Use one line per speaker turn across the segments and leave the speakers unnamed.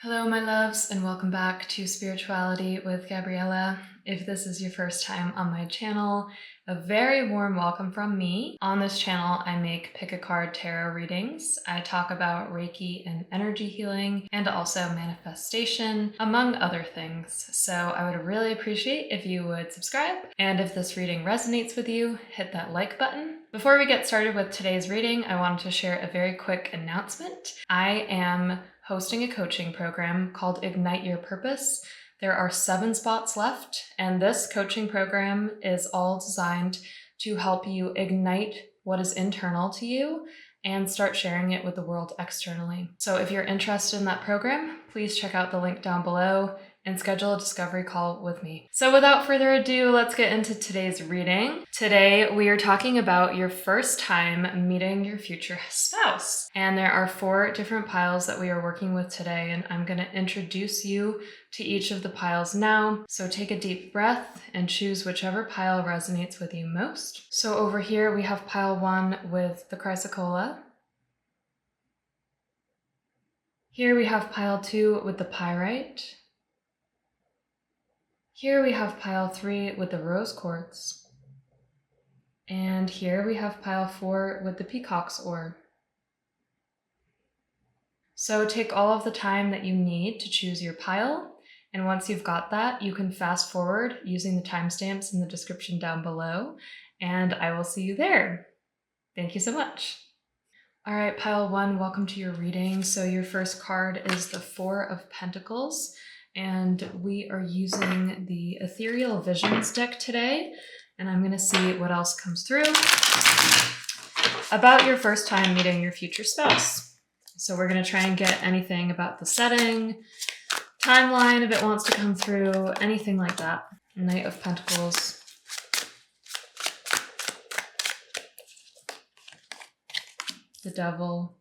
Hello, my loves, and welcome back to Spirituality with Gabriella. If this is your first time on my channel, a very warm welcome from me. On this channel, I make pick a card tarot readings. I talk about Reiki and energy healing, and also manifestation, among other things. So I would really appreciate if you would subscribe, and if this reading resonates with you, hit that like button. Before we get started with today's reading, I wanted to share a very quick announcement. I am hosting a coaching program called Ignite Your Purpose. There are 7 spots left, and this coaching program is all designed to help you ignite what is internal to you and start sharing it with the world externally. So if you're interested in that program, please check out the link down below and schedule a discovery call with me. So without further ado, let's get into today's reading. Today, we are talking about your first time meeting your future spouse. And there are 4 different piles that we are working with today, and I'm gonna introduce you to each of the piles now. So take a deep breath and choose whichever pile resonates with you most. So over here, we have pile 1 with the Chrysocolla. Here we have pile 2 with the Pyrite. Here we have pile 3 with the rose quartz. And here we have pile 4 with the Peacock's orb. So take all of the time that you need to choose your pile. And once you've got that, you can fast forward using the timestamps in the description down below. And I will see you there. Thank you so much. All right, pile 1, welcome to your reading. So your first card is the 4 of Pentacles. And we are using the Ethereal Visions deck today, and I'm gonna see what else comes through about your first time meeting your future spouse. So we're gonna try and get anything about the setting, timeline if it wants to come through, anything like that. Knight of Pentacles. The Devil.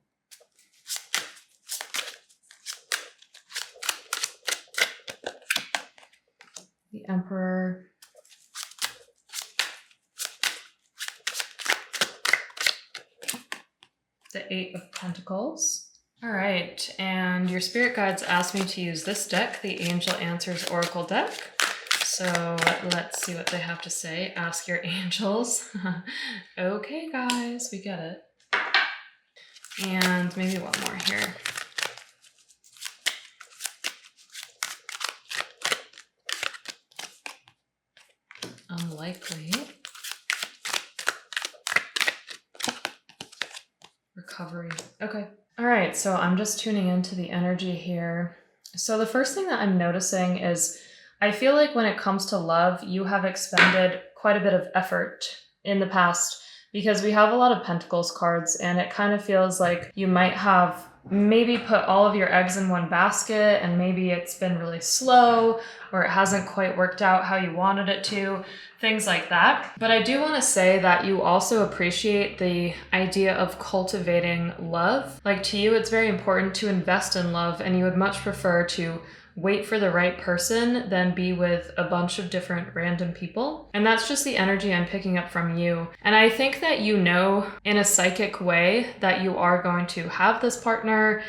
The Emperor, the 8 of Pentacles. All right, and your spirit guides asked me to use this deck, the Angel Answers Oracle deck. So let's see what they have to say. Ask your angels. Okay, guys, we get it. And maybe one more here. Unlikely. Recovery. Okay. All right, so I'm just tuning into the energy here. So the first thing that I'm noticing is I feel like when it comes to love, you have expended quite a bit of effort in the past because we have a lot of Pentacles cards, and it kind of feels like you might have maybe put all of your eggs in one basket, and maybe it's been really slow or it hasn't quite worked out how you wanted it to, things like that. But I do want to say that you also appreciate the idea of cultivating love. Like, to you, it's very important to invest in love, and you would much prefer to wait for the right person than be with a bunch of different random people. And that's just the energy I'm picking up from you. And I think that you know in a psychic way that you are going to have this partner.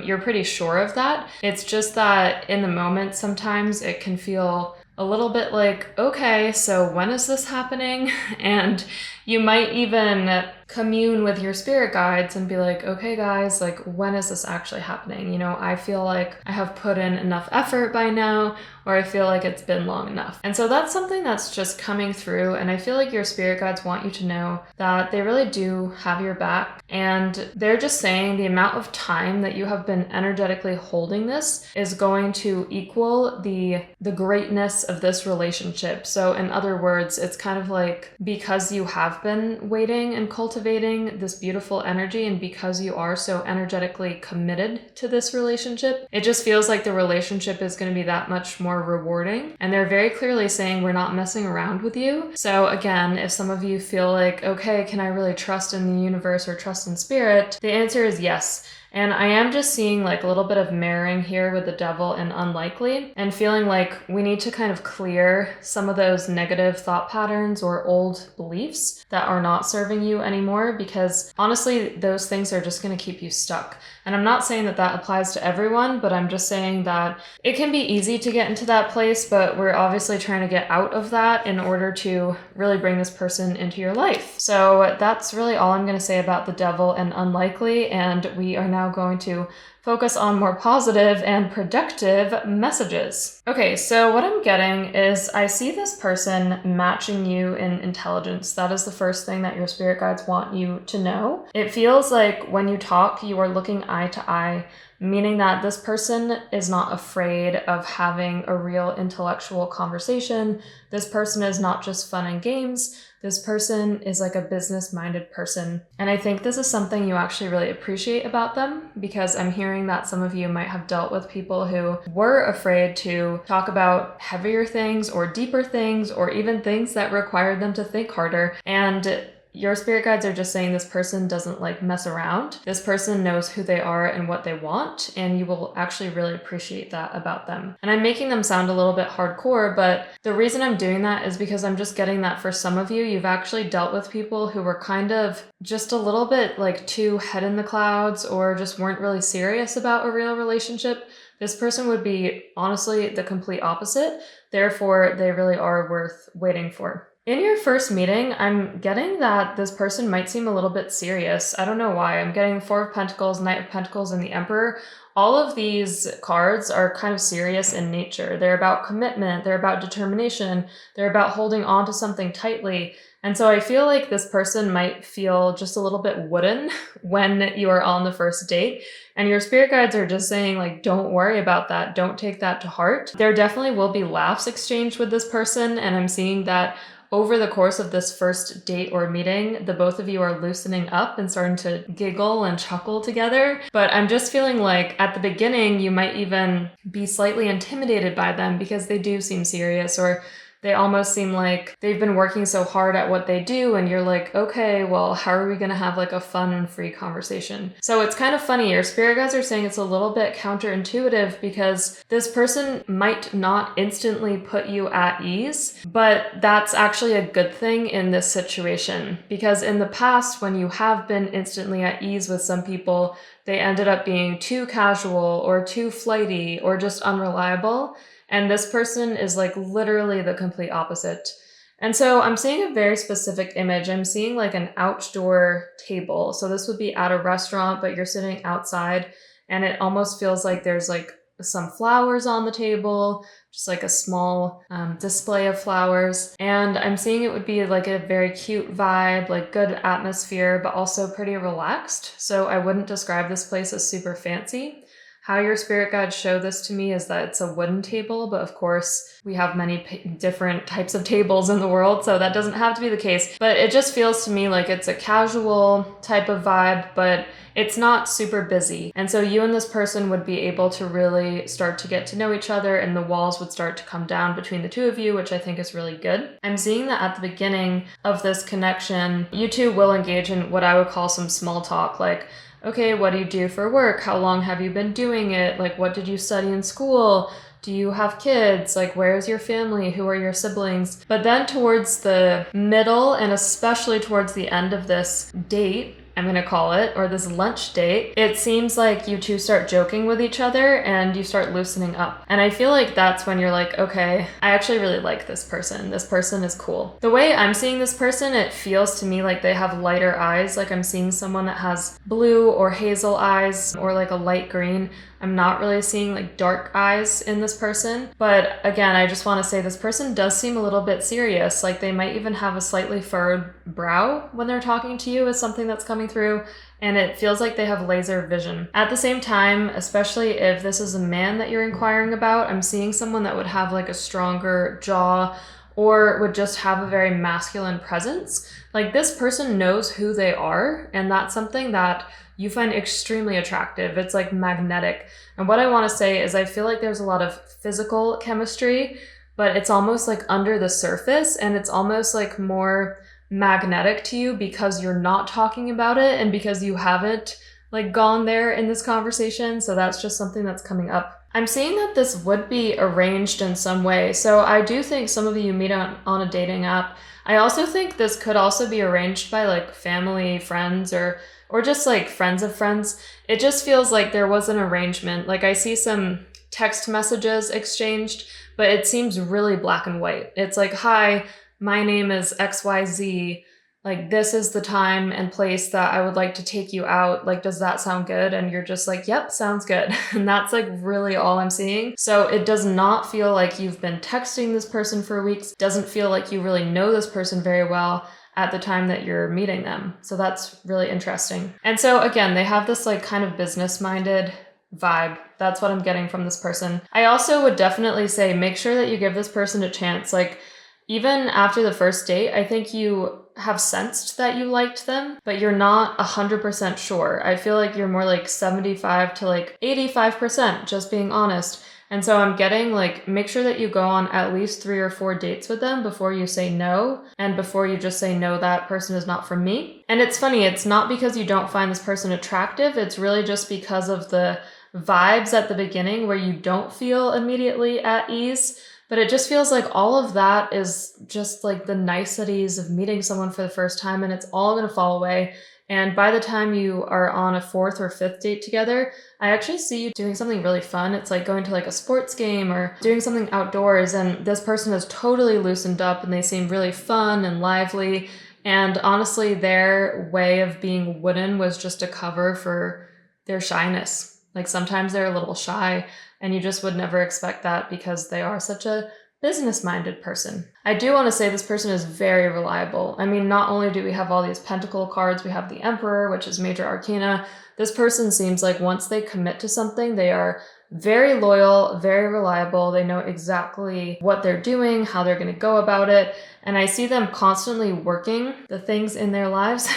You're pretty sure of that. It's just that in the moment, sometimes it can feel a little bit like, okay, so when is this happening? And you might even commune with your spirit guides and be like, okay guys, like, when is this actually happening? You know, I feel like I have put in enough effort by now, or I feel like it's been long enough. And so that's something that's just coming through. And I feel like your spirit guides want you to know that they really do have your back. And they're just saying the amount of time that you have been energetically holding this is going to equal the greatness of this relationship. So in other words, it's kind of like, because you have been waiting and cultivating this beautiful energy, and because you are so energetically committed to this relationship, it just feels like the relationship is going to be that much more rewarding. And they're very clearly saying, we're not messing around with you. So again, if some of you feel like, okay, can I really trust in the universe or trust in spirit? The answer is yes. And I am just seeing like a little bit of mirroring here with the devil and unlikely, and feeling like we need to kind of clear some of those negative thought patterns or old beliefs that are not serving you anymore, because honestly, those things are just going to keep you stuck. And I'm not saying that that applies to everyone, but I'm just saying that it can be easy to get into that place, but we're obviously trying to get out of that in order to really bring this person into your life. So that's really all I'm going to say about the devil and unlikely, and we are now going to focus on more positive and productive messages. Okay, so what I'm getting is I see this person matching you in intelligence. That is the first thing that your spirit guides want you to know. It feels like when you talk, you are looking eye to eye, meaning that this person is not afraid of having a real intellectual conversation. This person is not just fun and games. This person is like a business-minded person. And I think this is something you actually really appreciate about them, because I'm hearing that some of you might have dealt with people who were afraid to talk about heavier things or deeper things, or even things that required them to think harder. And your spirit guides are just saying this person doesn't like mess around. This person knows who they are and what they want, and you will actually really appreciate that about them. And I'm making them sound a little bit hardcore, but the reason I'm doing that is because I'm just getting that for some of you, you've actually dealt with people who were kind of just a little bit like too head in the clouds, or just weren't really serious about a real relationship. This person would be honestly the complete opposite. Therefore, they really are worth waiting for. In your first meeting, I'm getting that this person might seem a little bit serious. I don't know why. I'm getting Four of Pentacles, Knight of Pentacles, and the Emperor. All of these cards are kind of serious in nature. They're about commitment. They're about determination. They're about holding on to something tightly. And so I feel like this person might feel just a little bit wooden when you are on the first date. And your spirit guides are just saying, like, don't worry about that. Don't take that to heart. There definitely will be laughs exchanged with this person. And I'm seeing that over the course of this first date or meeting, the both of you are loosening up and starting to giggle and chuckle together. But I'm just feeling like at the beginning, you might even be slightly intimidated by them because they do seem serious, or they almost seem like they've been working so hard at what they do, and you're like, okay, well, how are we going to have like a fun and free conversation? So it's kind of funny. Your spirit guides are saying it's a little bit counterintuitive, because this person might not instantly put you at ease, but that's actually a good thing in this situation, because in the past, when you have been instantly at ease with some people, they ended up being too casual or too flighty or just unreliable. And this person is like literally the complete opposite. And so I'm seeing a very specific image. I'm seeing like an outdoor table. So this would be at a restaurant, but you're sitting outside, and it almost feels like there's like some flowers on the table, just like a small display of flowers. And I'm seeing it would be like a very cute vibe, like good atmosphere, but also pretty relaxed. So I wouldn't describe this place as super fancy. How your spirit guides show this to me is that it's a wooden table, but of course we have many different types of tables in the world, so that doesn't have to be the case. But it just feels to me like it's a casual type of vibe, but it's not super busy. And so you and this person would be able to really start to get to know each other, and the walls would start to come down between the two of you, which I think is really good. I'm seeing that at the beginning of this connection, you two will engage in what I would call some small talk, like, okay, what do you do for work? How long have you been doing it? Like, what did you study in school? Do you have kids? Like, where's your family? Who are your siblings? But then towards the middle, and especially towards the end of this date, I'm going to call it, or this lunch date, it seems like you two start joking with each other and you start loosening up. And I feel like that's when you're like, okay, I actually really like this person. This person is cool. The way I'm seeing this person, it feels to me like they have lighter eyes. Like I'm seeing someone that has blue or hazel eyes, or like a light green. I'm not really seeing like dark eyes in this person. But again, I just want to say this person does seem a little bit serious. Like they might even have a slightly furrowed brow when they're talking to you, is something that's coming through. And it feels like they have laser vision. At the same time, especially if this is a man that you're inquiring about, I'm seeing someone that would have like a stronger jaw, or would just have a very masculine presence. Like this person knows who they are, and that's something that you find extremely attractive. It's like magnetic. And what I want to say is I feel like there's a lot of physical chemistry, but it's almost like under the surface, and it's almost like more magnetic to you because you're not talking about it, and because you haven't like gone there in this conversation. So that's just something that's coming up. I'm seeing that this would be arranged in some way. So I do think some of you meet on a dating app. I also think this could also be arranged by like family, friends, or just like friends of friends. It just feels like there was an arrangement. Like I see some text messages exchanged, but it seems really black and white. It's like, hi, my name is XYZ. Like, this is the time and place that I would like to take you out. Like, does that sound good? And you're just like, yep, sounds good. And that's like really all I'm seeing. So it does not feel like you've been texting this person for weeks. Doesn't feel like you really know this person very well at the time that you're meeting them. So that's really interesting. And so again, they have this like kind of business-minded vibe. That's what I'm getting from this person. I also would definitely say make sure that you give this person a chance. Like, even after the first date, I think you have sensed that you liked them, but you're not 100% sure. I feel like you're more like 75 to like 85%, just being honest. And so I'm getting like, make sure that you go on at least 3 or 4 dates with them before you say no, and before you just say, no, that person is not for me. And it's funny, it's not because you don't find this person attractive, it's really just because of the vibes at the beginning where you don't feel immediately at ease. But it just feels like all of that is just like the niceties of meeting someone for the first time, and it's all going to fall away. And by the time you are on a 4th or 5th date together, I actually see you doing something really fun. It's like going to like a sports game or doing something outdoors, and this person is totally loosened up and they seem really fun and lively. And honestly, their way of being wooden was just a cover for their shyness. Like sometimes they're a little shy, and you just would never expect that because they are such a business-minded person. I do want to say this person is very reliable. I mean, not only do we have all these pentacle cards, we have the Emperor, which is major arcana. This person seems like once they commit to something, they are very loyal, very reliable. They know exactly what they're doing, how they're going to go about it. And I see them constantly working the things in their lives.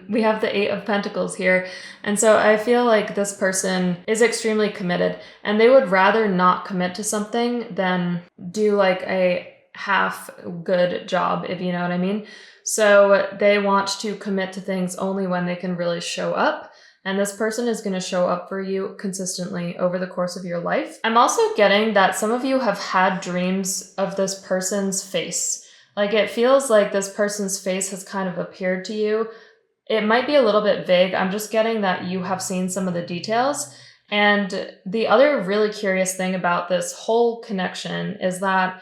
We have the 8 of Pentacles here. And so I feel like this person is extremely committed, and they would rather not commit to something than do like a half good job, if you know what I mean. So they want to commit to things only when they can really show up. And this person is going to show up for you consistently over the course of your life. I'm also getting that some of you have had dreams of this person's face. Like it feels like this person's face has kind of appeared to you. It might be a little bit vague. I'm just getting that you have seen some of the details. And the other really curious thing about this whole connection is that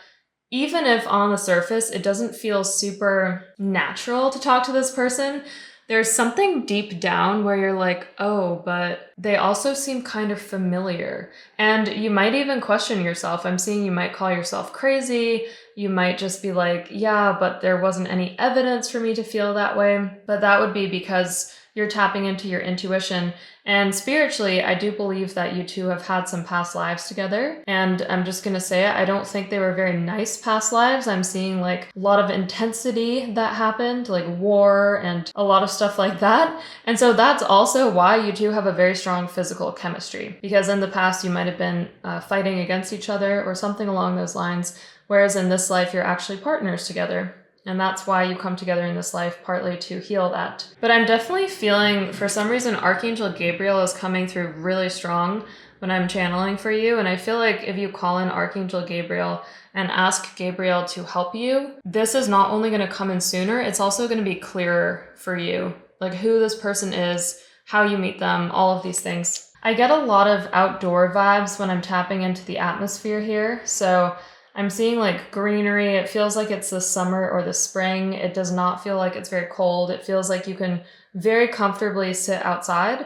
even if on the surface it doesn't feel super natural to talk to this person, there's something deep down where you're like, oh, but they also seem kind of familiar. And you might even question yourself. I'm seeing you might call yourself crazy. You might just be like, yeah, but there wasn't any evidence for me to feel that way. But that would be because you're tapping into your intuition. And spiritually, I do believe that you two have had some past lives together. And I'm just going to say it, I don't think they were very nice past lives. I'm seeing like a lot of intensity that happened, like war and a lot of stuff like that. And so that's also why you two have a very strong physical chemistry. Because in the past, you might have been fighting against each other or something along those lines. Whereas in this life, you're actually partners together. And that's why you come together in this life, partly to heal that. But I'm definitely feeling, for some reason, Archangel Gabriel is coming through really strong when I'm channeling for you. And I feel like if you call in Archangel Gabriel and ask Gabriel to help you, this is not only going to come in sooner, it's also going to be clearer for you. Like who this person is, how you meet them, all of these things. I get a lot of outdoor vibes when I'm tapping into the atmosphere here. So I'm seeing like greenery. It feels like it's the summer or the spring. It does not feel like it's very cold. It feels like you can very comfortably sit outside.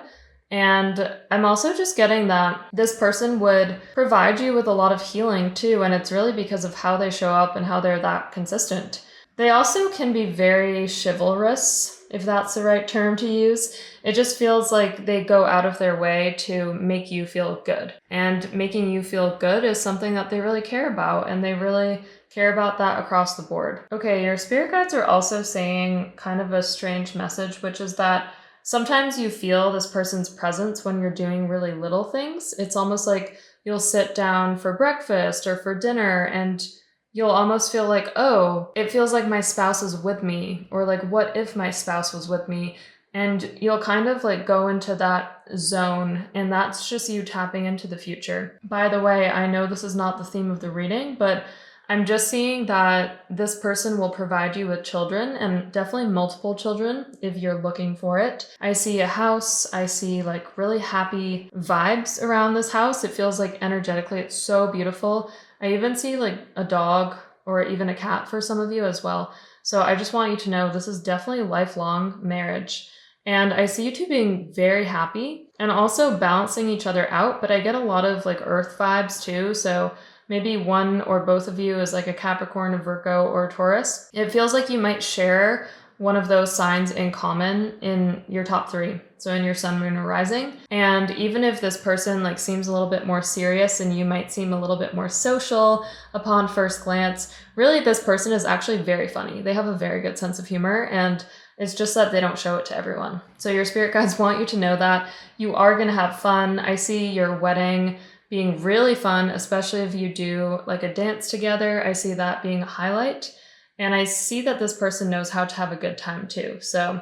And I'm also just getting that this person would provide you with a lot of healing too. And it's really because of how they show up and how they're that consistent. They also can be very chivalrous, if that's the right term to use. It just feels like they go out of their way to make you feel good. And making you feel good is something that they really care about, and they really care about that across the board. Okay, your spirit guides are also saying kind of a strange message, which is that sometimes you feel this person's presence when you're doing really little things. It's almost like you'll sit down for breakfast or for dinner and you'll almost feel like, oh, it feels like my spouse is with me, or like, what if my spouse was with me? And you'll kind of like go into that zone, and that's just you tapping into the future. By the way, I know this is not the theme of the reading, but I'm just seeing that this person will provide you with children, and definitely multiple children if you're looking for it. I see a house. I see like really happy vibes around this house. It feels like energetically it's so beautiful. I even see like a dog or even a cat for some of you as well. So I just want you to know this is definitely lifelong marriage. And I see you two being very happy and also balancing each other out, but I get a lot of like earth vibes too. So maybe one or both of you is like a Capricorn, a Virgo, or a Taurus. It feels like you might share one of those signs in common in your top 3. So in your sun, moon, or rising. And even if this person like seems a little bit more serious and you might seem a little bit more social upon first glance, really this person is actually very funny. They have a very good sense of humor, and it's just that they don't show it to everyone. So your spirit guides want you to know that you are going to have fun. I see your wedding being really fun, especially if you do like a dance together. I see that being a highlight. And I see that this person knows how to have a good time too. So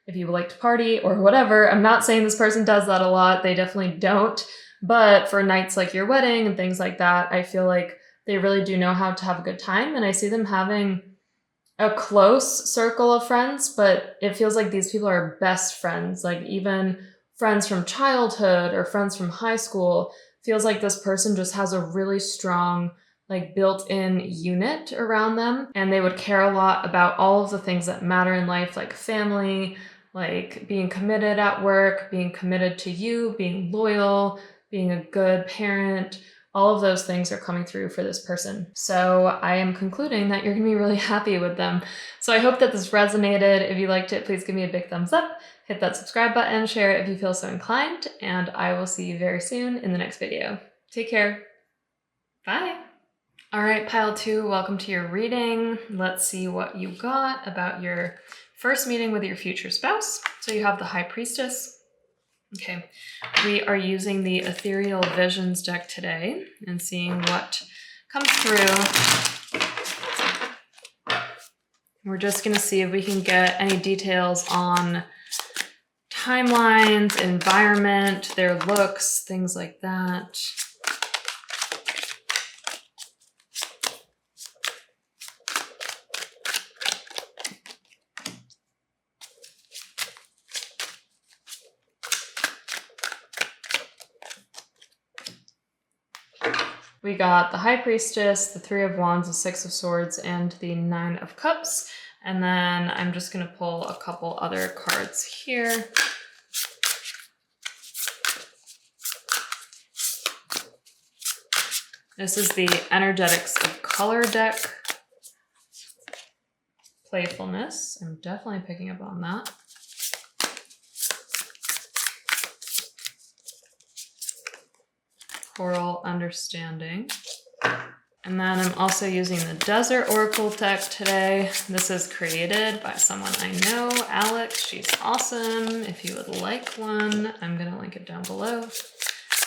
if you like to party or whatever, I'm not saying this person does that a lot. They definitely don't. But for nights like your wedding and things like that, I feel like they really do know how to have a good time. And I see them having a close circle of friends, but it feels like these people are best friends, like even friends from childhood or friends from high school. Feels like this person just has a really strong, like built-in unit around them, and they would care a lot about all of the things that matter in life, like family, like being committed at work, being committed to you, being loyal, being a good parent. All of those things are coming through for this person. So I am concluding that you're gonna be really happy with them. So I hope that this resonated. If you liked it, please give me a big thumbs up. Hit that subscribe button, share it if you feel so inclined, and I will see you very soon in the next video. Take care. Bye. All right, pile 2, welcome to your reading. Let's see what you got about your first meeting with your future spouse. So you have the High Priestess. Okay, we are using the Ethereal Visions deck today and seeing what comes through. We're just going to see if we can get any details on timelines, environment, their looks, things like that. We got the High Priestess, the 3 of Wands, the 6 of Swords, and the 9 of Cups. And then I'm just going to pull a couple other cards here. This is the Energetics of Color deck. Playfulness. I'm definitely picking up on that. Coral Understanding. And then I'm also using the Desert Oracle deck today. This is created by someone I know, Alex. She's awesome. If you would like one, I'm going to link it down below.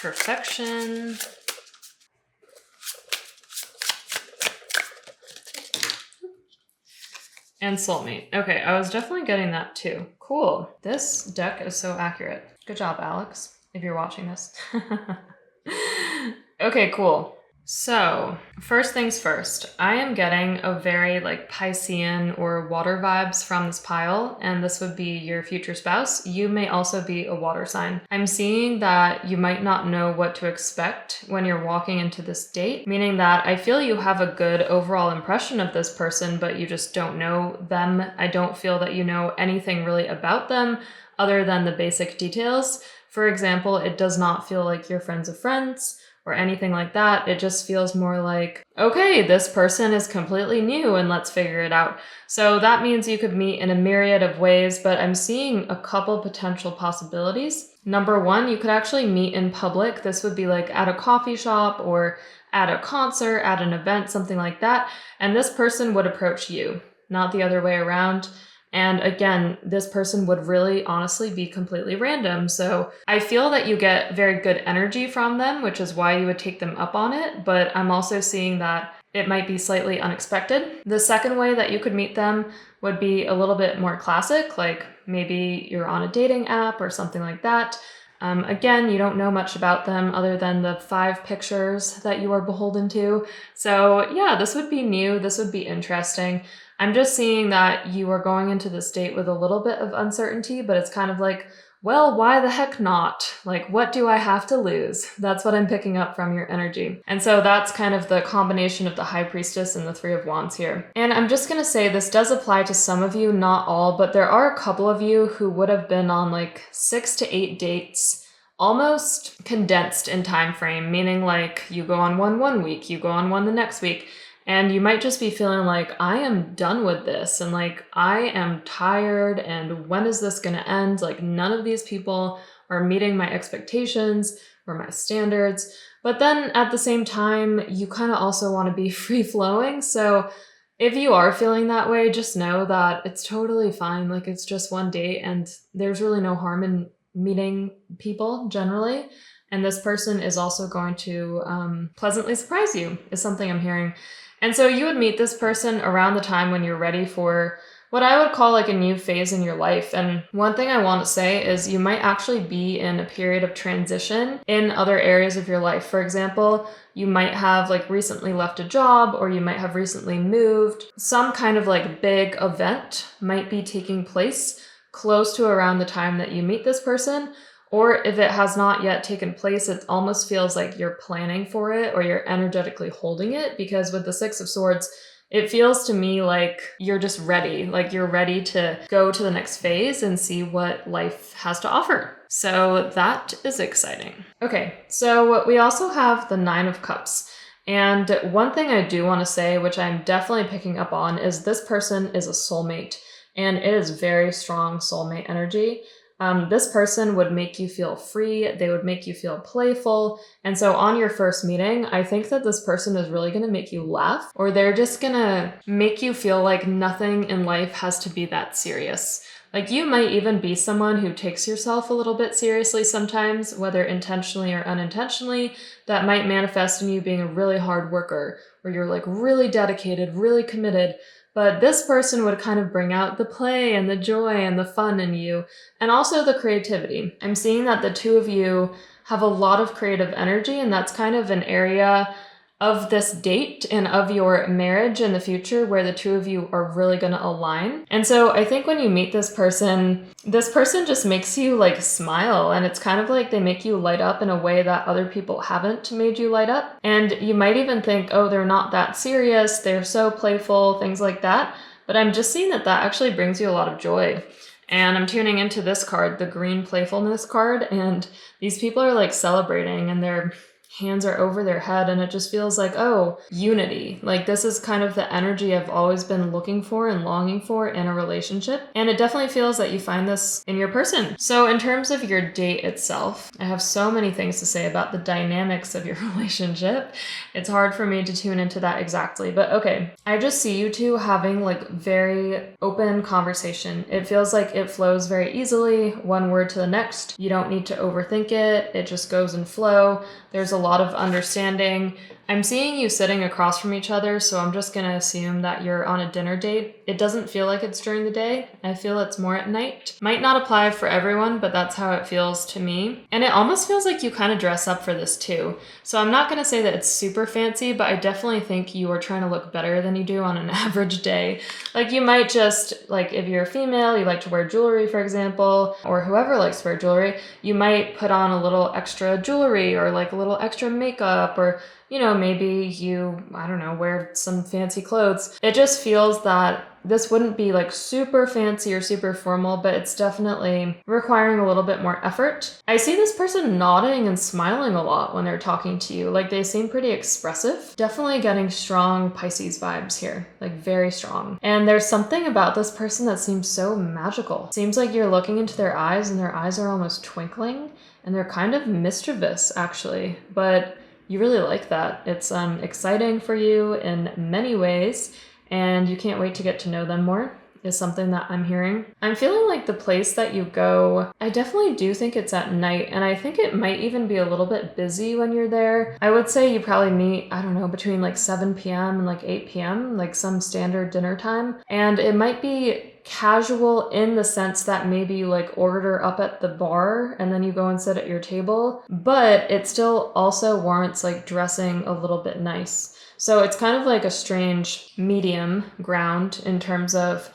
Perfection. And Soulmate. Okay, I was definitely getting that too. Cool. This deck is so accurate. Good job, Alex, if you're watching this. Okay, cool. So, first things first, I am getting a very like Piscean or water vibes from this pile, and this would be your future spouse. You may also be a water sign. I'm seeing that you might not know what to expect when you're walking into this date, meaning that I feel you have a good overall impression of this person, but you just don't know them. I don't feel that you know anything really about them other than the basic details. For example, it does not feel like you're friends of friends or anything like that. It just feels more like, okay, this person is completely new and let's figure it out. So that means you could meet in a myriad of ways, but I'm seeing a couple potential possibilities. Number one, you could actually meet in public. This would be like at a coffee shop or at a concert, at an event, something like that. And this person would approach you, not the other way around. And again, this person would really honestly be completely random. So I feel that you get very good energy from them, which is why you would take them up on it. But I'm also seeing that it might be slightly unexpected. The second way that you could meet them would be a little bit more classic, like maybe you're on a dating app or something like that. Again, you don't know much about them other than the 5 pictures that you are beholden to. So yeah, this would be new. This would be interesting. I'm just seeing that you are going into this date with a little bit of uncertainty, but it's kind of like, well, why the heck not? Like, what do I have to lose? That's what I'm picking up from your energy. And so that's kind of the combination of the High Priestess and the Three of Wands here. And I'm just going to say this does apply to some of you, not all, but there are a couple of you who would have been on like 6 to 8 dates, almost condensed in time frame, meaning like you go on one week, you go on one the next week. And you might just be feeling like, I am done with this. And like, I am tired. And when is this going to end? Like, none of these people are meeting my expectations or my standards. But then at the same time, you kind of also want to be free flowing. So if you are feeling that way, just know that it's totally fine. Like, it's just one date and there's really no harm in meeting people generally. And this person is also going to pleasantly surprise you, is something I'm hearing. And so you would meet this person around the time when you're ready for what I would call like a new phase in your life. And one thing I want to say is you might actually be in a period of transition in other areas of your life. For example, you might have like recently left a job, or you might have recently moved. Some kind of like big event might be taking place close to around the time that you meet this person. Or if it has not yet taken place, it almost feels like you're planning for it or you're energetically holding it, because with the Six of Swords, it feels to me like you're just ready, like you're ready to go to the next phase and see what life has to offer. So that is exciting. Okay, so we also have the Nine of Cups. And one thing I do want to say, which I'm definitely picking up on, is this person is a soulmate, and it is very strong soulmate energy. This person would make you feel free. They would make you feel playful. And so on your first meeting, I think that this person is really going to make you laugh, or they're just going to make you feel like nothing in life has to be that serious. Like, you might even be someone who takes yourself a little bit seriously sometimes, whether intentionally or unintentionally. That might manifest in you being a really hard worker, or you're like really dedicated, really committed. But this person would kind of bring out the play and the joy and the fun in you, and also the creativity. I'm seeing that the two of you have a lot of creative energy, and that's kind of an area of this date and of your marriage in the future where the two of you are really going to align. And so I think when you meet this person just makes you like smile, and it's kind of like they make you light up in a way that other people haven't made you light up. And you might even think, oh, they're not that serious, they're so playful, things like that. But I'm just seeing that actually brings you a lot of joy. And I'm tuning into this card, the green playfulness card, and these people are like celebrating and they're hands are over their head, and it just feels like, oh, unity. Like, this is kind of the energy I've always been looking for and longing for in a relationship. And it definitely feels that you find this in your person. So in terms of your date itself, I have so many things to say about the dynamics of your relationship. It's hard for me to tune into that exactly, but okay. I just see you two having like very open conversation. It feels like it flows very easily, one word to the next. You don't need to overthink it. It just goes in flow. There's a lot of understanding. I'm seeing you sitting across from each other, so I'm just going to assume that you're on a dinner date. It doesn't feel like it's during the day. I feel it's more at night. Might not apply for everyone, but that's how it feels to me. And it almost feels like you kind of dress up for this too. So I'm not going to say that it's super fancy, but I definitely think you are trying to look better than you do on an average day. Like, you might just, like, if you're a female, you like to wear jewelry, for example, or whoever likes to wear jewelry, you might put on a little extra jewelry or like a little extra makeup, or you know, maybe you, I don't know, wear some fancy clothes. It just feels that this wouldn't be like super fancy or super formal, but it's definitely requiring a little bit more effort. I see this person nodding and smiling a lot when they're talking to you. Like, they seem pretty expressive. Definitely getting strong Pisces vibes here, like very strong. And there's something about this person that seems so magical. Seems like you're looking into their eyes and their eyes are almost twinkling, and they're kind of mischievous actually, but you really like that. It's exciting for you in many ways, and you can't wait to get to know them more, is something that I'm hearing. I'm feeling like the place that you go, I definitely do think it's at night, and I think it might even be a little bit busy when you're there. I would say you probably meet, I don't know, between like 7 p.m. and like 8 p.m., like some standard dinner time. And it might be casual in the sense that maybe you like order up at the bar and then you go and sit at your table, but it still also warrants like dressing a little bit nice. So it's kind of like a strange medium ground in terms of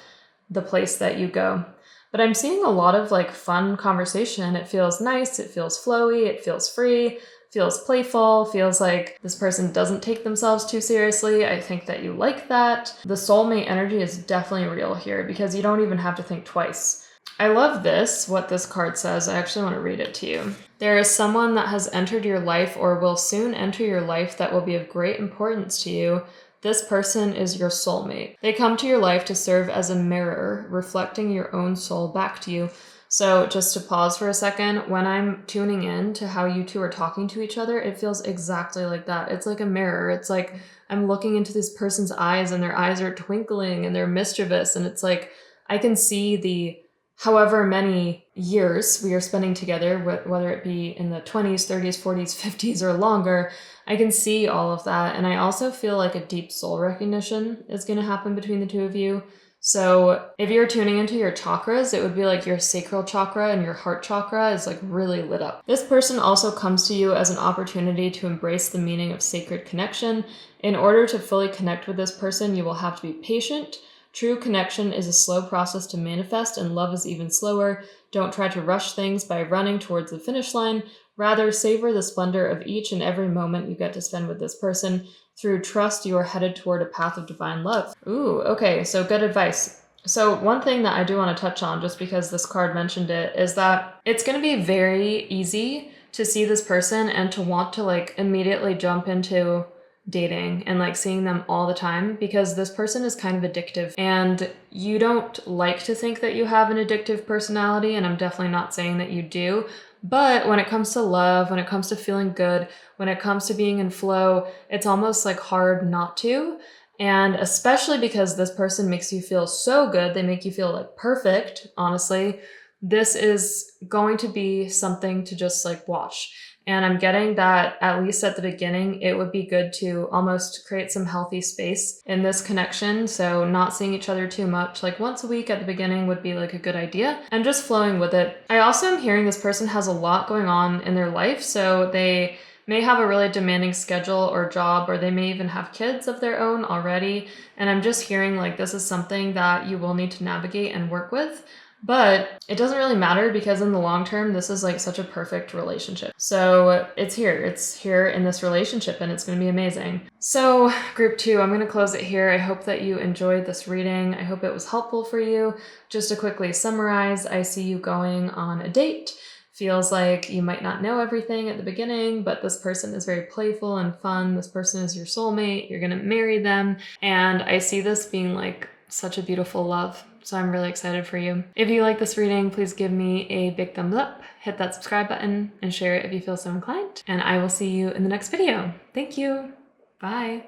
the place that you go. But I'm seeing a lot of like fun conversation. It feels nice, it feels flowy, it feels free, feels playful, feels like this person doesn't take themselves too seriously. I think that you like that. The soulmate energy is definitely real here because you don't even have to think twice. I love this, what this card says. I actually want to read it to you. There is someone that has entered your life or will soon enter your life that will be of great importance to you. This person is your soulmate. They come to your life to serve as a mirror, reflecting your own soul back to you. So just to pause for a second, when I'm tuning in to how you two are talking to each other, it feels exactly like that. It's like a mirror. It's like I'm looking into this person's eyes and their eyes are twinkling and they're mischievous. And it's like I can see the however many years we are spending together, whether it be in the 20s, 30s, 40s, 50s, or longer, I can see all of that. And I also feel like a deep soul recognition is going to happen between the two of you. So if you're tuning into your chakras, it would be like your sacral chakra and your heart chakra is like really lit up. This person also comes to you as an opportunity to embrace the meaning of sacred connection. In order to fully connect with this person, you will have to be patient. True connection is a slow process to manifest, and love is even slower. Don't try to rush things by running towards the finish line. Rather, savor the splendor of each and every moment you get to spend with this person. Through trust, you are headed toward a path of divine love. Ooh, okay, so good advice. So one thing that I do want to touch on, just because this card mentioned it, is that it's going to be very easy to see this person and to want to like immediately jump into dating and like seeing them all the time because this person is kind of addictive and you don't like to think that you have an addictive personality, and I'm definitely not saying that you do, but when it comes to love, when it comes to feeling good, when it comes to being in flow, it's almost like hard not to. And especially because this person makes you feel so good, they make you feel like perfect, honestly, this is going to be something to just like watch. And I'm getting that at least at the beginning, it would be good to almost create some healthy space in this connection. So not seeing each other too much, like once a week at the beginning would be like a good idea, and just flowing with it. I also am hearing this person has a lot going on in their life. So they may have a really demanding schedule or job, or they may even have kids of their own already. And I'm just hearing like this is something that you will need to navigate and work with. But it doesn't really matter because in the long term, this is like such a perfect relationship. So it's here in this relationship, and it's going to be amazing. So group 2, I'm going to close it here. I hope that you enjoyed this reading. I hope it was helpful for you. Just to quickly summarize, I see you going on a date. Feels like you might not know everything at the beginning, but this person is very playful and fun. This person is your soulmate. You're going to marry them. And I see this being like such a beautiful love. So I'm really excited for you. If you like this reading, please give me a big thumbs up, hit that subscribe button, and share it if you feel so inclined. And I will see you in the next video. Thank you. Bye.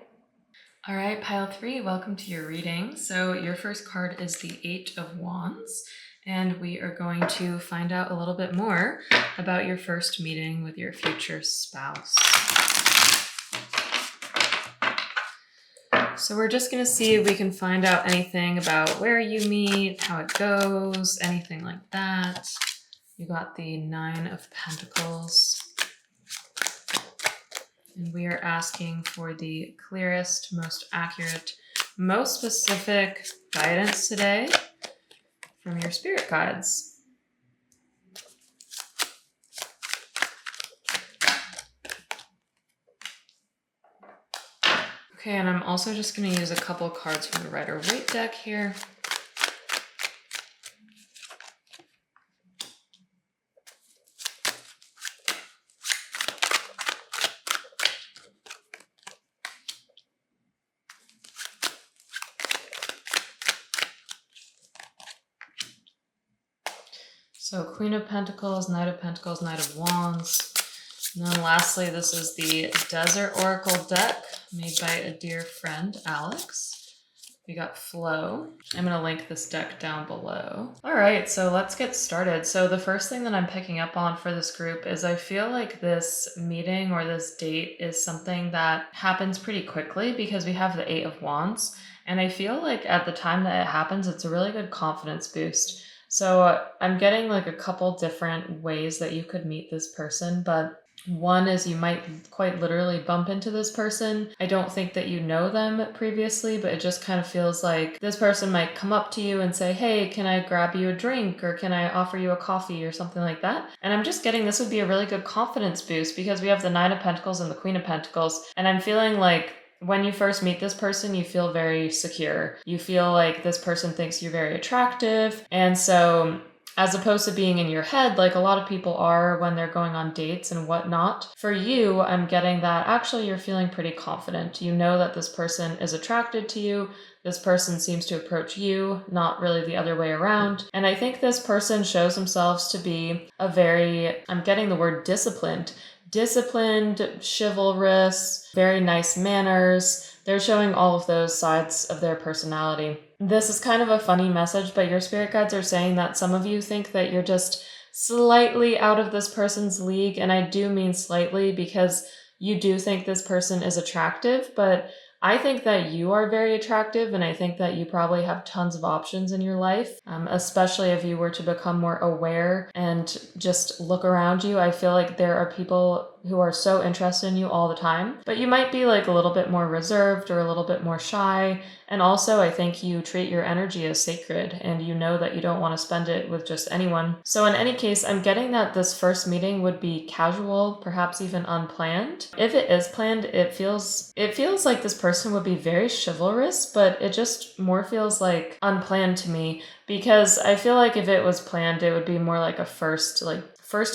All right, pile 3, welcome to your reading. So your first card is the 8 of Wands, and we are going to find out a little bit more about your first meeting with your future spouse. So we're just going to see if we can find out anything about where you meet, how it goes, anything like that. You got the 9 of Pentacles. And we are asking for the clearest, most accurate, most specific guidance today from your spirit guides. Okay, and I'm also just going to use a couple cards from the Rider-Waite deck here. So Queen of Pentacles, Knight of Pentacles, Knight of Wands. And then lastly, this is the Desert Oracle deck made by a dear friend, Alex. We got Flow. I'm going to link this deck down below. All right, so let's get started. So the first thing that I'm picking up on for this group is I feel like this meeting or this date is something that happens pretty quickly because we have the 8 of Wands. And I feel like at the time that it happens, it's a really good confidence boost. So I'm getting like a couple different ways that you could meet this person, but one is you might quite literally bump into this person. I don't think that you know them previously, but it just kind of feels like this person might come up to you and say, hey, can I grab you a drink, or can I offer you a coffee or something like that? And I'm just getting this would be a really good confidence boost because we have the Nine of Pentacles and the Queen of Pentacles. And I'm feeling like when you first meet this person, you feel very secure. You feel like this person thinks you're very attractive. And so as opposed to being in your head like a lot of people are when they're going on dates and whatnot, for you, I'm getting that actually you're feeling pretty confident. You know that this person is attracted to you. This person seems to approach you, not really the other way around. And I think this person shows themselves to be a very, I'm getting the word disciplined, chivalrous, very nice manners. They're showing all of those sides of their personality. This is kind of a funny message, but your spirit guides are saying that some of you think that you're just slightly out of this person's league. And I do mean slightly because you do think this person is attractive, but I think that you are very attractive, and I think that you probably have tons of options in your life, especially if you were to become more aware and just look around you. I feel like there are people who are so interested in you all the time, but you might be like a little bit more reserved or a little bit more shy. And also, I think you treat your energy as sacred, and you know that you don't want to spend it with just anyone. So in any case, I'm getting that this first meeting would be casual, perhaps even unplanned. If it is planned, it feels like this person would be very chivalrous, but it just more feels like unplanned to me, because I feel like if it was planned, it would be more like a first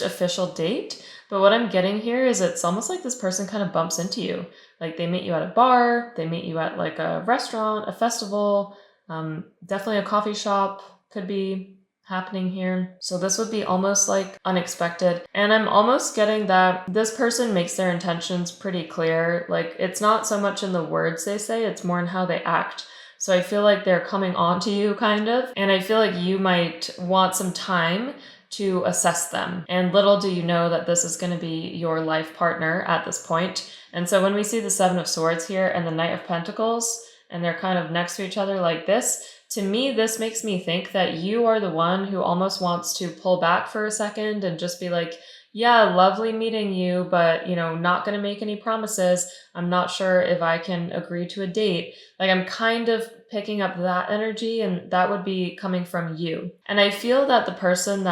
official date. But what I'm getting here is it's almost like this person kind of bumps into you. Like they meet you at a bar, they meet you at like a restaurant, a festival, definitely a coffee shop could be happening here. So this would be almost like unexpected. And I'm almost getting that this person makes their intentions pretty clear. Like it's not so much in the words they say, it's more in how they act. So I feel like they're coming on to you kind of. And I feel like you might want some time to assess them. And little do you know that this is going to be your life partner at this point. And so when we see the Seven of Swords here and the Knight of Pentacles, and they're kind of next to each other like this, to me, this makes me think that you are the one who almost wants to pull back for a second and just be like, yeah, lovely meeting you, but, not going to make any promises. I'm not sure if I can agree to a date. Like I'm kind of picking up that energy, and that would be coming from you. And I feel that the person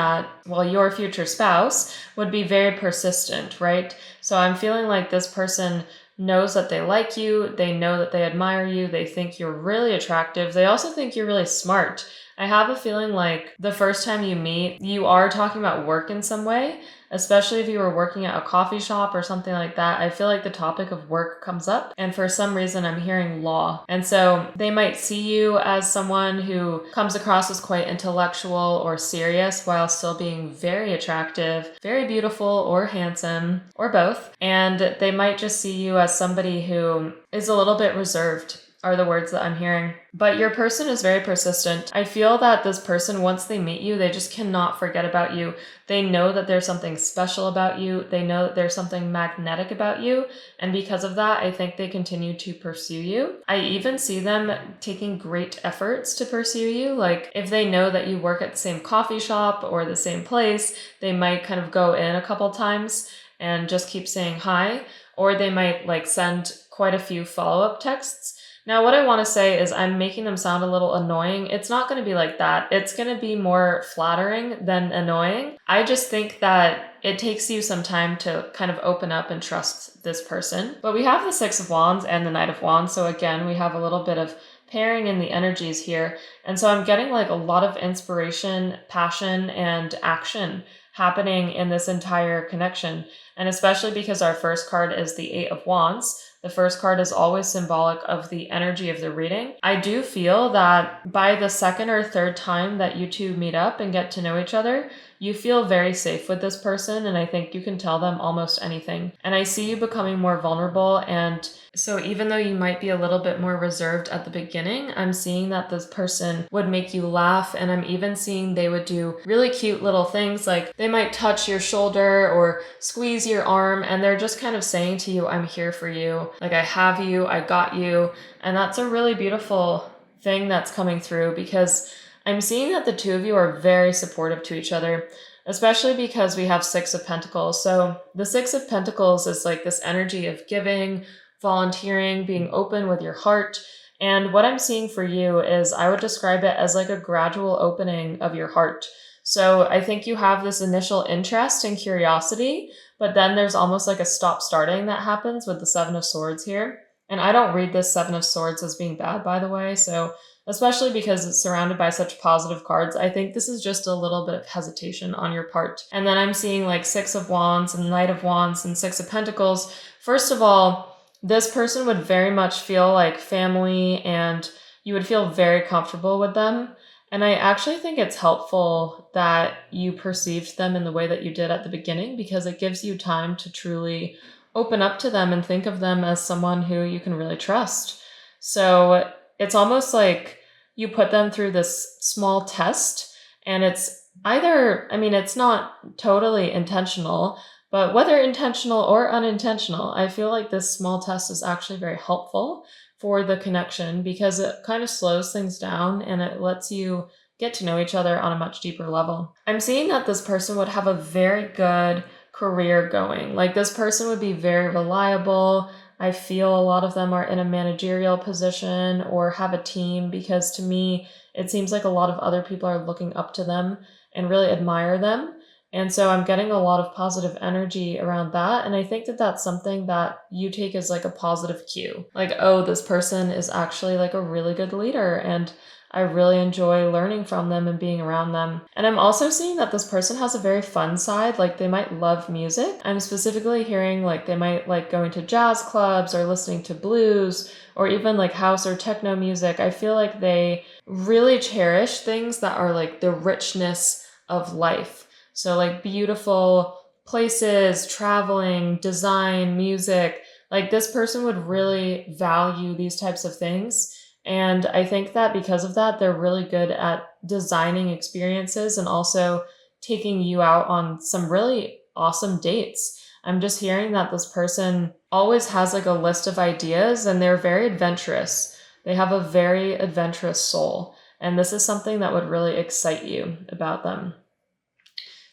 your future spouse would be very persistent, right? So I'm feeling like this person knows that they like you, they know that they admire you, they think you're really attractive, they also think you're really smart. I have a feeling like the first time you meet, you are talking about work in some way, especially if you were working at a coffee shop or something like that. I feel like the topic of work comes up, and for some reason I'm hearing law. And so they might see you as someone who comes across as quite intellectual or serious while still being very attractive, very beautiful or handsome, or both. And they might just see you as somebody who is a little bit reserved, are the words that I'm hearing. But your person is very persistent. I feel that this person, once they meet you, they just cannot forget about you. They know that there's something special about you. They know that there's something magnetic about you. And because of that, I think they continue to pursue you. I even see them taking great efforts to pursue you. Like if they know that you work at the same coffee shop or the same place, they might kind of go in a couple times and just keep saying hi. Or they might send quite a few follow-up texts. Now, what I want to say is I'm making them sound a little annoying. It's not going to be like that. It's going to be more flattering than annoying. I just think that it takes you some time to kind of open up and trust this person. But we have the Six of Wands and the Knight of Wands. So again, we have a little bit of pairing in the energies here. And so I'm getting a lot of inspiration, passion, and action happening in this entire connection. And especially because our first card is the Eight of Wands. The first card is always symbolic of the energy of the reading. I do feel that by the second or third time that you two meet up and get to know each other, you feel very safe with this person, and I think you can tell them almost anything. And I see you becoming more vulnerable, and so even though you might be a little bit more reserved at the beginning, I'm seeing that this person would make you laugh, and I'm even seeing they would do really cute little things, like they might touch your shoulder or squeeze your arm, and they're just kind of saying to you, I'm here for you. Like I have you, I got you. And that's a really beautiful thing that's coming through, because I'm seeing that the two of you are very supportive to each other, especially because we have Six of Pentacles. So the Six of Pentacles is like this energy of giving, volunteering, being open with your heart. And what I'm seeing for you is I would describe it as like a gradual opening of your heart. So I think you have this initial interest and curiosity, but then there's almost like a stop starting that happens with the Seven of Swords here. And I don't read this Seven of Swords as being bad, by the way. So especially because it's surrounded by such positive cards, I think this is just a little bit of hesitation on your part. And then I'm seeing like Six of Wands and Knight of Wands and Six of Pentacles. First of all, this person would very much feel like family and you would feel very comfortable with them. And I actually think it's helpful that you perceived them in the way that you did at the beginning, because it gives you time to truly open up to them and think of them as someone who you can really trust. So it's almost like you put them through this small test, and it's either, I mean, it's not totally intentional, but whether intentional or unintentional, I feel like this small test is actually very helpful for the connection, because it kind of slows things down and it lets you get to know each other on a much deeper level. I'm seeing that this person would have a very good career going. Like this person would be very reliable. I feel a lot of them are in a managerial position or have a team, because to me, it seems like a lot of other people are looking up to them and really admire them. And so I'm getting a lot of positive energy around that. And I think that that's something that you take as like a positive cue. Like, oh, this person is actually like a really good leader, and I really enjoy learning from them and being around them. And I'm also seeing that this person has a very fun side. Like they might love music. I'm specifically hearing like they might like going to jazz clubs or listening to blues or even like house or techno music. I feel like they really cherish things that are like the richness of life. So like beautiful places, traveling, design, music, like this person would really value these types of things. And I think that because of that, they're really good at designing experiences and also taking you out on some really awesome dates. I'm just hearing that this person always has like a list of ideas, and they're very adventurous. They have a very adventurous soul. And this is something that would really excite you about them.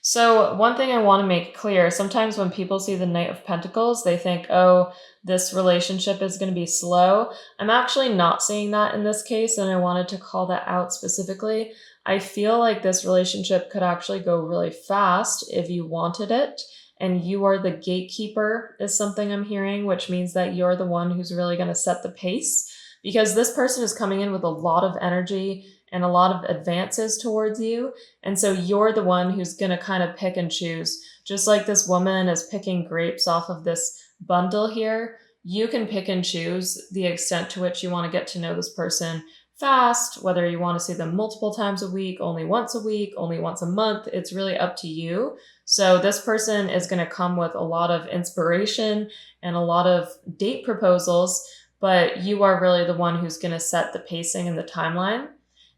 So one thing I want to make clear, sometimes when people see the Knight of Pentacles, they think, oh, this relationship is going to be slow. I'm actually not seeing that in this case, and I wanted to call that out specifically. I feel like this relationship could actually go really fast if you wanted it, and you are the gatekeeper is something I'm hearing, which means that you're the one who's really going to set the pace, because this person is coming in with a lot of energy and a lot of advances towards you. And so you're the one who's going to kind of pick and choose. Just like this woman is picking grapes off of this bundle here, you can pick and choose the extent to which you want to get to know this person fast, whether you want to see them multiple times a week, only once a month. It's really up to you. So this person is going to come with a lot of inspiration and a lot of date proposals, but you are really the one who's going to set the pacing and the timeline.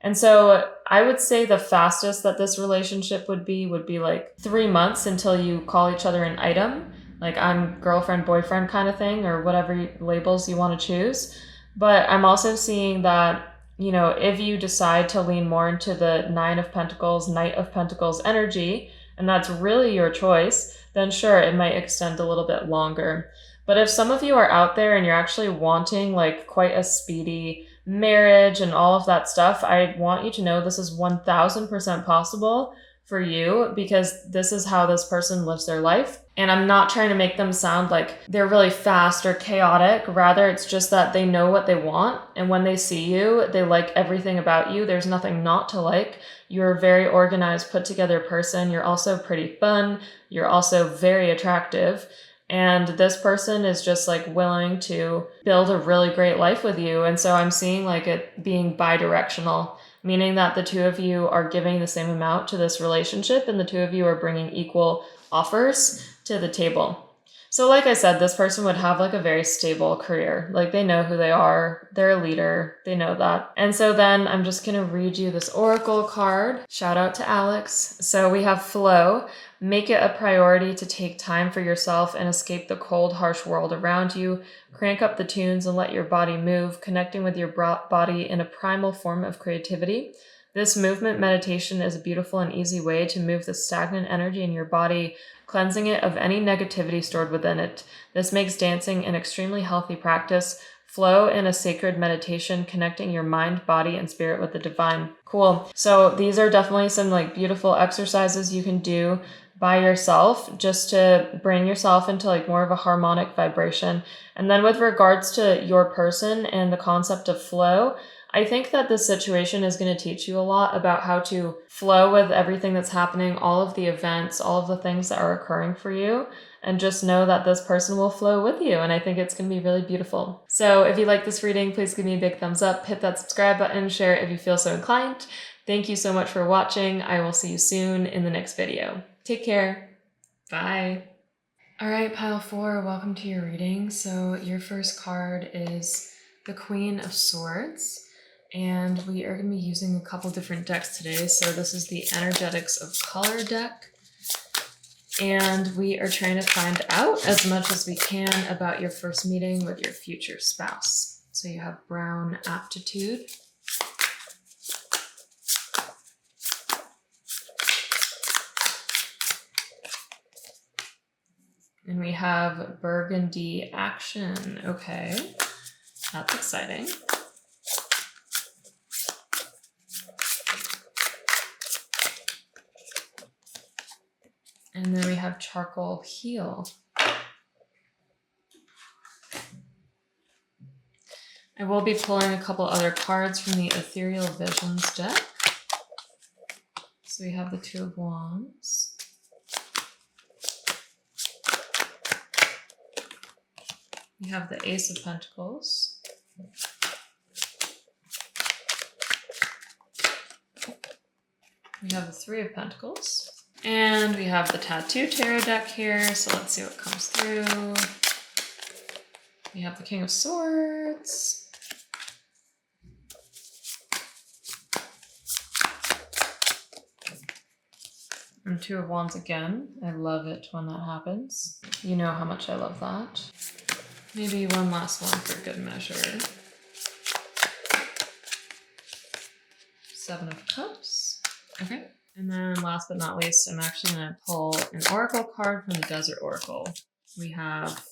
And so I would say the fastest that this relationship would be like 3 months until you call each other an item, like I'm girlfriend, boyfriend kind of thing, or whatever labels you want to choose. But I'm also seeing that, you know, if you decide to lean more into the Nine of Pentacles, Knight of Pentacles energy, and that's really your choice, then sure, it might extend a little bit longer. But if some of you are out there and you're actually wanting like quite a speedy marriage and all of that stuff, I want you to know this is 1000% possible for you, because this is how this person lives their life. And I'm not trying to make them sound like they're really fast or chaotic. Rather, it's just that they know what they want. And when they see you, they like everything about you. There's nothing not to like. You're a very organized, put together person. You're also pretty fun. You're also very attractive. And this person is just like willing to build a really great life with you. And so I'm seeing like it being bi-directional, meaning that the two of you are giving the same amount to this relationship and the two of you are bringing equal offers to the table. So like I said, this person would have like a very stable career. Like they know who they are. They're a leader. They know that. And so then I'm just going to read you this oracle card. Shout out to Alex. So we have flow. Make it a priority to take time for yourself and escape the cold, harsh world around you. Crank up the tunes and let your body move, connecting with your body in a primal form of creativity. This movement meditation is a beautiful and easy way to move the stagnant energy in your body, cleansing it of any negativity stored within it. This makes dancing an extremely healthy practice. Flow in a sacred meditation, connecting your mind, body, and spirit with the divine. Cool. So these are definitely some like beautiful exercises you can do by yourself just to bring yourself into like more of a harmonic vibration. And then with regards to your person and the concept of flow, I think that this situation is going to teach you a lot about how to flow with everything that's happening, all of the events, all of the things that are occurring for you, and just know that this person will flow with you. And I think it's going to be really beautiful. So if you like this reading, please give me a big thumbs up, hit that subscribe button, share it if you feel so inclined. Thank you so much for watching. I will see you soon in the next video. Take care. Bye. All right, pile 4, welcome to your reading. So your first card is the Queen of Swords. And we are going to be using a couple different decks today. So this is the Energetics of Color deck. And we are trying to find out as much as we can about your first meeting with your future spouse. So you have Brown Aptitude. And we have Burgundy Action. Okay, that's exciting. And then we have Charcoal Heal. I will be pulling a couple other cards from the Ethereal Visions deck. So we have the Two of Wands. We have the Ace of Pentacles. We have the Three of Pentacles. And we have the Tattoo Tarot deck here, so let's see what comes through. We have the King of Swords. And Two of Wands again. I love it when that happens. You know how much I love that. Maybe one last one for good measure. Seven of Cups. Okay. And then last but not least, I'm actually going to pull an oracle card from the Desert Oracle. We have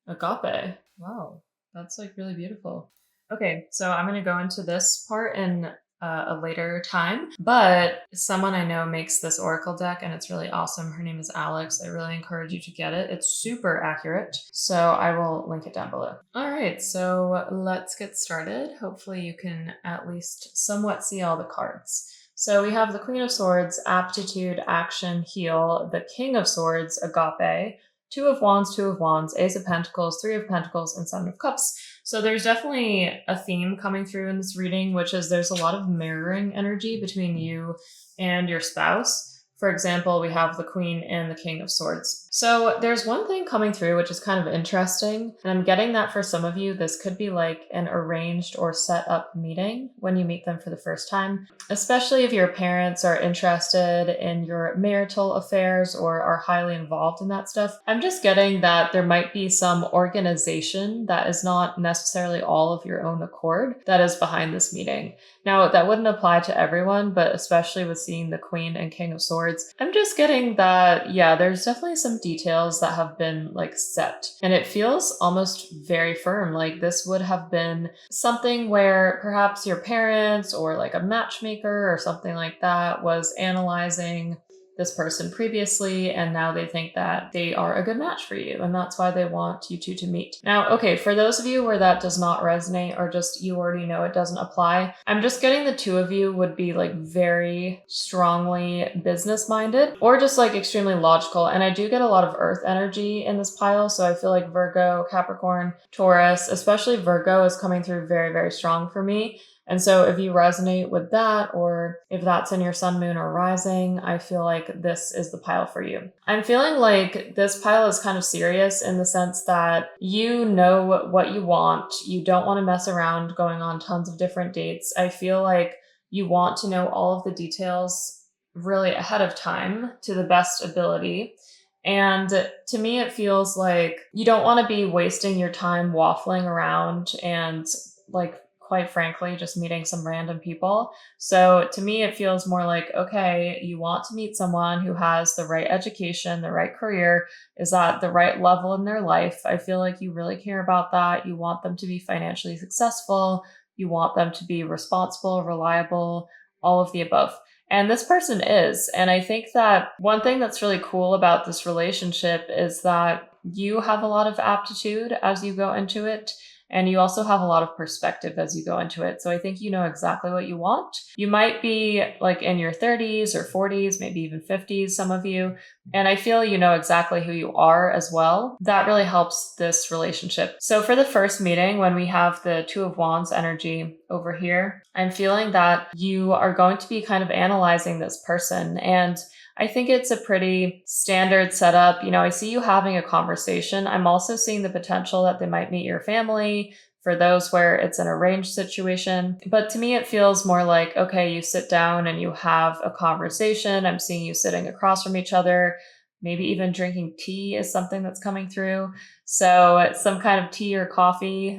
Agape. Wow, that's like really beautiful. Okay, so I'm going to go into this part in a later time, but someone I know makes this oracle deck and it's really awesome. Her name is Alex. I really encourage you to get it. It's super accurate, so I will link it down below. All right, so let's get started. Hopefully you can at least somewhat see all the cards. So we have the Queen of Swords, Aptitude, Action, Heal, the King of Swords, Agape, Two of Wands, Ace of Pentacles, Three of Pentacles, and Seven of Cups. So there's definitely a theme coming through in this reading, which is there's a lot of mirroring energy between you and your spouse. For example, we have the Queen and the King of Swords. So there's one thing coming through which is kind of interesting, and I'm getting that for some of you, this could be like an arranged or set up meeting when you meet them for the first time, especially if your parents are interested in your marital affairs or are highly involved in that stuff. I'm just getting that there might be some organization that is not necessarily all of your own accord that is behind this meeting. Now, that wouldn't apply to everyone, but especially with seeing the Queen and King of Swords, I'm just getting that, yeah, there's definitely some details that have been like set. And it feels almost very firm. Like this would have been something where perhaps your parents or like a matchmaker or something like that was analyzing this person previously, and now they think that they are a good match for you, and that's why they want you two to meet. Now, okay, for those of you where that does not resonate or just you already know it doesn't apply, I'm just getting the two of you would be like very strongly business-minded or just like extremely logical, and I do get a lot of earth energy in this pile, so I feel like Virgo, Capricorn, Taurus, especially Virgo is coming through very, very strong for me. And so if you resonate with that, or if that's in your sun, moon, or rising, I feel like this is the pile for you. I'm feeling like this pile is kind of serious in the sense that you know what you want. You don't want to mess around going on tons of different dates. I feel like you want to know all of the details really ahead of time to the best ability. And to me, it feels like you don't want to be wasting your time waffling around and, like, quite frankly, just meeting some random people. So to me, it feels more like, okay, you want to meet someone who has the right education, the right career, is at the right level in their life. I feel like you really care about that. You want them to be financially successful. You want them to be responsible, reliable, all of the above. And this person is. And I think that one thing that's really cool about this relationship is that you have a lot of aptitude as you go into it. And you also have a lot of perspective as you go into it. So I think you know exactly what you want. You might be like in your 30s or 40s, maybe even 50s, some of you. And I feel you know exactly who you are as well. That really helps this relationship. So for the first meeting, when we have the Two of Wands energy over here, I'm feeling that you are going to be kind of analyzing this person. And I think it's a pretty standard setup. You know, I see you having a conversation. I'm also seeing the potential that they might meet your family for those where it's an arranged situation. But to me, it feels more like, okay, you sit down and you have a conversation. I'm seeing you sitting across from each other. Maybe even drinking tea is something that's coming through. So some kind of tea or coffee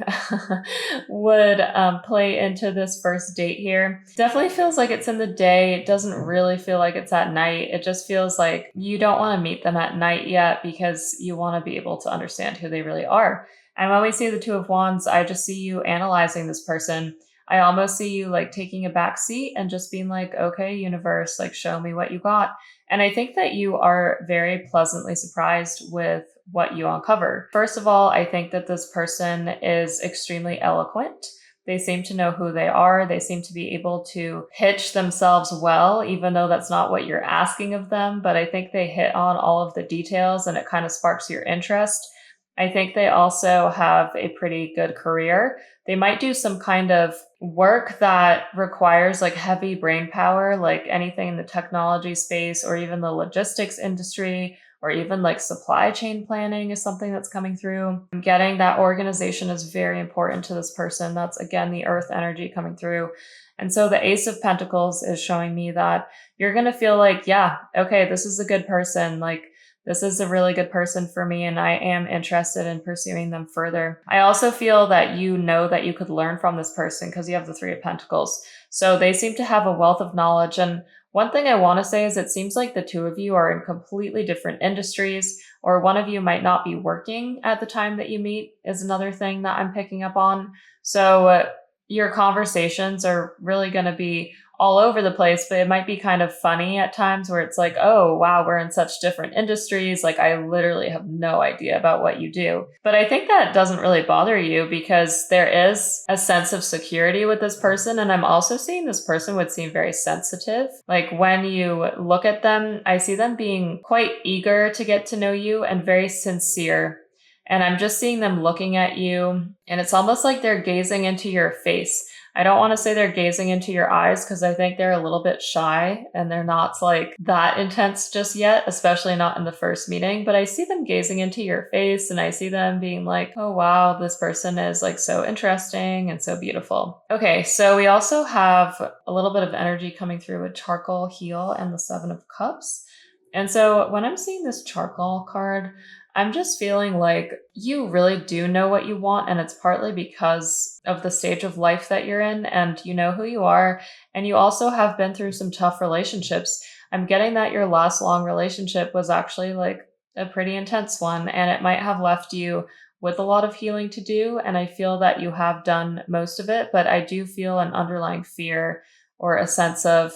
would play into this first date here. Definitely feels like it's in the day. It doesn't really feel like it's at night. It just feels like you don't want to meet them at night yet because you want to be able to understand who they really are. And when we see the Two of Wands, I just see you analyzing this person. I almost see you like taking a back seat and just being like, okay, universe, like show me what you got. And I think that you are very pleasantly surprised with what you uncover. First of all, I think that this person is extremely eloquent. They seem to know who they are. They seem to be able to pitch themselves well, even though that's not what you're asking of them. But I think they hit on all of the details and it kind of sparks your interest. I think they also have a pretty good career. They might do some kind of work that requires like heavy brain power, like anything in the technology space or even the logistics industry, or even like supply chain planning is something that's coming through. Getting that organization is very important to this person. That's again the earth energy coming through. And so the Ace of Pentacles is showing me that you're going to feel like, yeah, okay, this is a good person. Like, this is a really good person for me, and I am interested in pursuing them further. I also feel that you know that you could learn from this person because you have the Three of Pentacles. So they seem to have a wealth of knowledge. And one thing I want to say is it seems like the two of you are in completely different industries, or one of you might not be working at the time that you meet is another thing that I'm picking up on. So your conversations are really going to be all over the place, but it might be kind of funny at times where it's like, oh, wow, we're in such different industries. Like, I literally have no idea about what you do. But I think that doesn't really bother you because there is a sense of security with this person. And I'm also seeing this person would seem very sensitive. Like, when you look at them, I see them being quite eager to get to know you and very sincere. And I'm just seeing them looking at you, and it's almost like they're gazing into your face. I don't want to say they're gazing into your eyes because I think they're a little bit shy and they're not like that intense just yet, especially not in the first meeting. But I see them gazing into your face and I see them being like, oh, wow, this person is like so interesting and so beautiful. Okay, so we also have a little bit of energy coming through with charcoal, heal, and the Seven of Cups. And so when I'm seeing this charcoal card, I'm just feeling like you really do know what you want, and it's partly because of the stage of life that you're in, and you know who you are, and you also have been through some tough relationships. I'm getting that your last long relationship was actually like a pretty intense one, and it might have left you with a lot of healing to do, and I feel that you have done most of it, but I do feel an underlying fear or a sense of,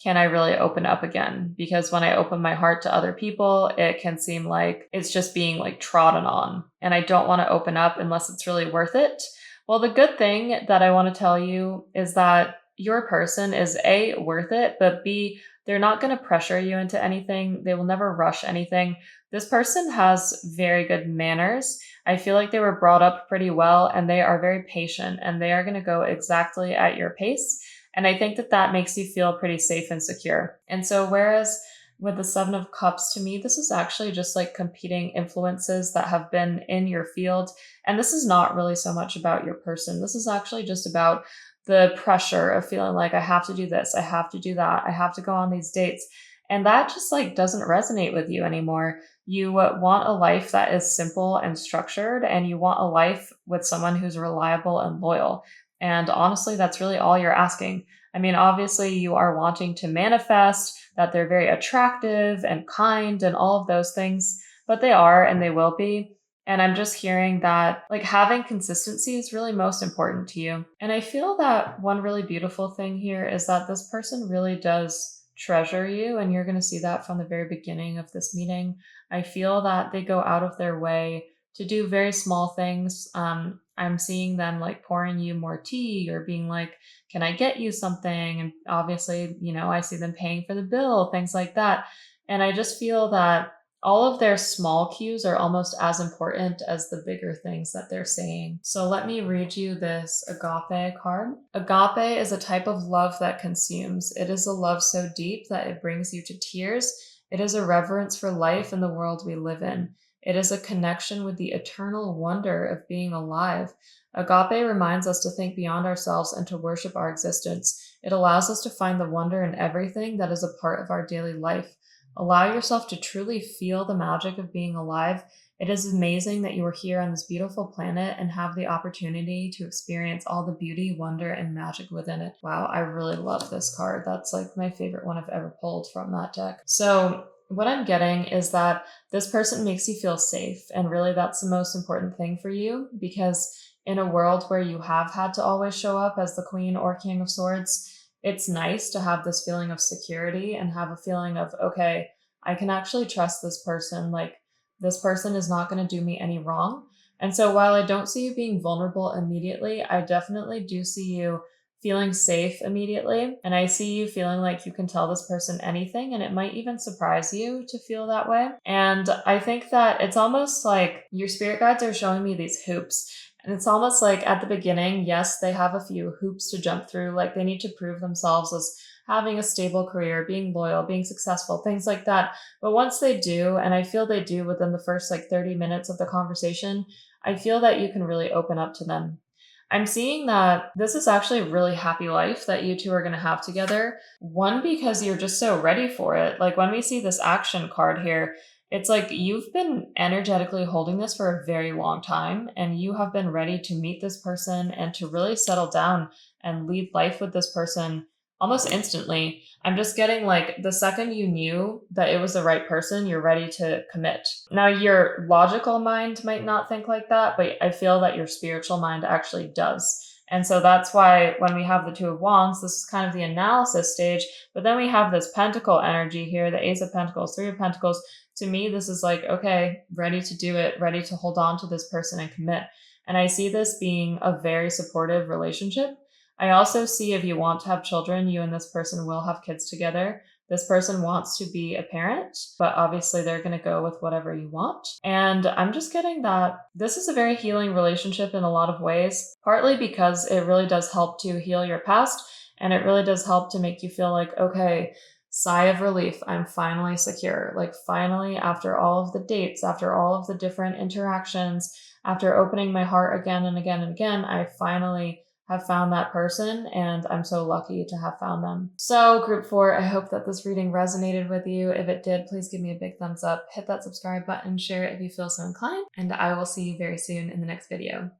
can I really open up again? Because when I open my heart to other people, it can seem like it's just being like trodden on. And I don't want to open up unless it's really worth it. Well, the good thing that I want to tell you is that your person is A, worth it, but B, they're not going to pressure you into anything. They will never rush anything. This person has very good manners. I feel like they were brought up pretty well and they are very patient and they are going to go exactly at your pace. And I think that that makes you feel pretty safe and secure. And so, whereas with the Seven of Cups, to me, this is actually just like competing influences that have been in your field. And this is not really so much about your person. This is actually just about the pressure of feeling like I have to do this, I have to do that, I have to go on these dates. And that just like doesn't resonate with you anymore. You want a life that is simple and structured, and you want a life with someone who's reliable and loyal. And honestly, that's really all you're asking. I mean, obviously, you are wanting to manifest that they're very attractive and kind and all of those things, but they are and they will be. And I'm just hearing that like having consistency is really most important to you. And I feel that one really beautiful thing here is that this person really does treasure you. And you're going to see that from the very beginning of this meeting. I feel that they go out of their way to do very small things. I'm seeing them like pouring you more tea or being like, can I get you something? And obviously, I see them paying for the bill, things like that. And I just feel that all of their small cues are almost as important as the bigger things that they're saying. So let me read you this agape card. Agape is a type of love that consumes. It is a love so deep that it brings you to tears. It is a reverence for life and the world we live in. It is a connection with the eternal wonder of being alive. Agape reminds us to think beyond ourselves and to worship our existence. It allows us to find the wonder in everything that is a part of our daily life. Allow yourself to truly feel the magic of being alive. It is amazing that you are here on this beautiful planet and have the opportunity to experience all the beauty, wonder, and magic within it. Wow, I really love this card. That's like my favorite one I've ever pulled from that deck. So what I'm getting is that this person makes you feel safe. And really, that's the most important thing for you, because in a world where you have had to always show up as the Queen or King of Swords, it's nice to have this feeling of security and have a feeling of, okay, I can actually trust this person. Like, this person is not going to do me any wrong. And so while I don't see you being vulnerable immediately, I definitely do see you feeling safe immediately. And I see you feeling like you can tell this person anything, and it might even surprise you to feel that way. And I think that it's almost like your spirit guides are showing me these hoops. And it's almost like at the beginning, yes, they have a few hoops to jump through. Like they need to prove themselves as having a stable career, being loyal, being successful, things like that. But once they do, and I feel they do within the first like 30 minutes of the conversation, I feel that you can really open up to them. I'm seeing that this is actually a really happy life that you two are going to have together. One, because you're just so ready for it. Like when we see this action card here, it's like you've been energetically holding this for a very long time and you have been ready to meet this person and to really settle down and lead life with this person almost instantly. I'm just getting like the second you knew that it was the right person, you're ready to commit. Now, your logical mind might not think like that, but I feel that your spiritual mind actually does. And so that's why when we have the Two of Wands, this is kind of the analysis stage, but then we have this pentacle energy here, the Ace of Pentacles, Three of Pentacles. To me, this is like, okay, ready to do it, ready to hold on to this person and commit. And I see this being a very supportive relationship. I also see if you want to have children, you and this person will have kids together. This person wants to be a parent, but obviously they're going to go with whatever you want. And I'm just getting that this is a very healing relationship in a lot of ways, partly because it really does help to heal your past. And it really does help to make you feel like, okay, sigh of relief, I'm finally secure. Like finally, after all of the dates, after all of the different interactions, after opening my heart again and again and again, I finally have found that person, and I'm so lucky to have found them. So group 4, I hope that this reading resonated with you. If it did, please give me a big thumbs up, hit that subscribe button, share it if you feel so inclined, and I will see you very soon in the next video.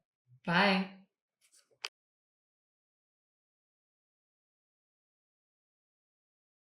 Bye.